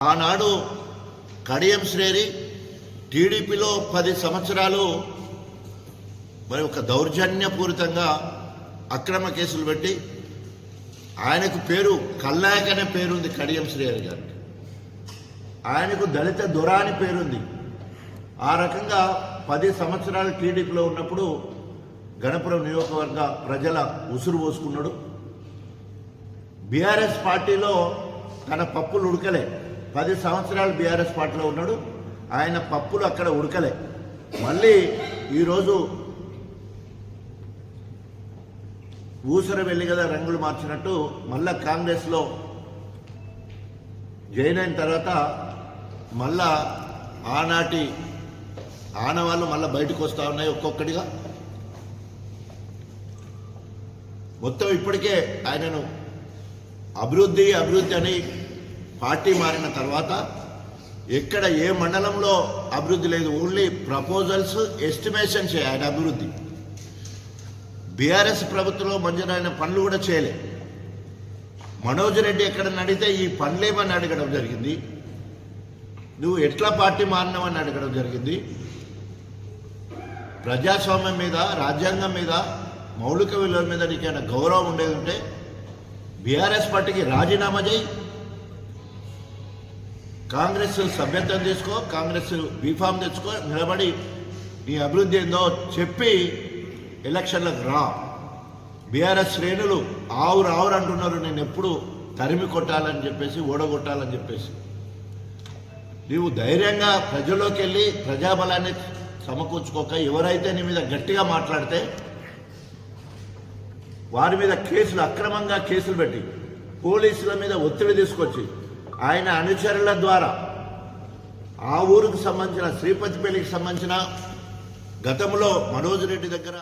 ఆనాడు కడియం శ్రేరి టీడీపీలో 10 సంవత్సరాలు మరి ఒక దౌర్జన్యపూరితంగా అక్రమ కేసులు పెట్టి ఆయనకు పేరు కల్లాయక్ అనే పేరుంది. కడియం శ్రేరి గారికి ఆయనకు దళిత దొర అని పేరుంది. ఆ రకంగా 10 సంవత్సరాలు టీడీపీలో ఉన్నప్పుడు గణపురం నియోజకవర్గ ప్రజల ఉసురు పోసుకున్నాడు. బీఆర్ఎస్ పార్టీలో తన పప్పులు ఉడకలే. 10 సంవత్సరాలు బీఆర్ఎస్ పార్టీలో ఉన్నాడు. ఆయన పప్పులు అక్కడ ఉడకలే. మళ్ళీ ఈరోజు ఊసర వెళ్ళి కదా రంగులు మార్చినట్టు మళ్ళా కాంగ్రెస్లో జాయిన్ అయిన తర్వాత మళ్ళా ఆనాటి ఆనవాళ్ళు మళ్ళీ బయటకు వస్తూ ఉన్నాయి ఒక్కొక్కటిగా. మొత్తం ఇప్పటికే ఆయనను అభివృద్ధి అని పార్టీ మారిన తర్వాత ఎక్కడ ఏ మండలంలో అభివృద్ధి లేదు. ఓన్లీ ప్రపోజల్స్, ఎస్టిమేషన్స్ ఆయన అభివృద్ధి. బీఆర్ఎస్ ప్రభుత్వంలో మంజూరైన పనులు కూడా చేయలే. మనోజ్ రెడ్డి ఎక్కడ అడిగితే ఈ పనులేమని అడగడం జరిగింది. నువ్వు ఎట్లా పార్టీ మారినావని అడగడం జరిగింది. ప్రజాస్వామ్యం మీద, రాజ్యాంగం మీద, మౌలిక విలువల మీద నీకైనా గౌరవం ఉండేది ఉంటే బీఆర్ఎస్ పార్టీకి రాజీనామా చేయి, కాంగ్రెస్ సభ్యత్వం తీసుకో, కాంగ్రెస్ బీఫామ్ తెచ్చుకో, నిలబడి నీ అభివృద్ధి ఏందో చెప్పి ఎలక్షన్లకు రా. బీఆర్ఎస్ శ్రేణులు ఆవురు అంటున్నారు. నేను ఎప్పుడు తరిమి కొట్టాలని చెప్పేసి, ఓడగొట్టాలని చెప్పేసి. నీవు ధైర్యంగా ప్రజల్లోకి వెళ్ళి ప్రజాబలాన్ని సమకూర్చుకోక ఎవరైతే నీ మీద గట్టిగా మాట్లాడితే వారి మీద కేసులు, అక్రమంగా కేసులు పెట్టి పోలీసుల మీద ఒత్తిడి తీసుకొచ్చి ఆయన అనుచరుల ద్వారా ఆ ఊరికి సంబంధించిన శ్రీపతిపల్లికి సంబంధించిన గతంలో మనోజ్ రెడ్డి దగ్గర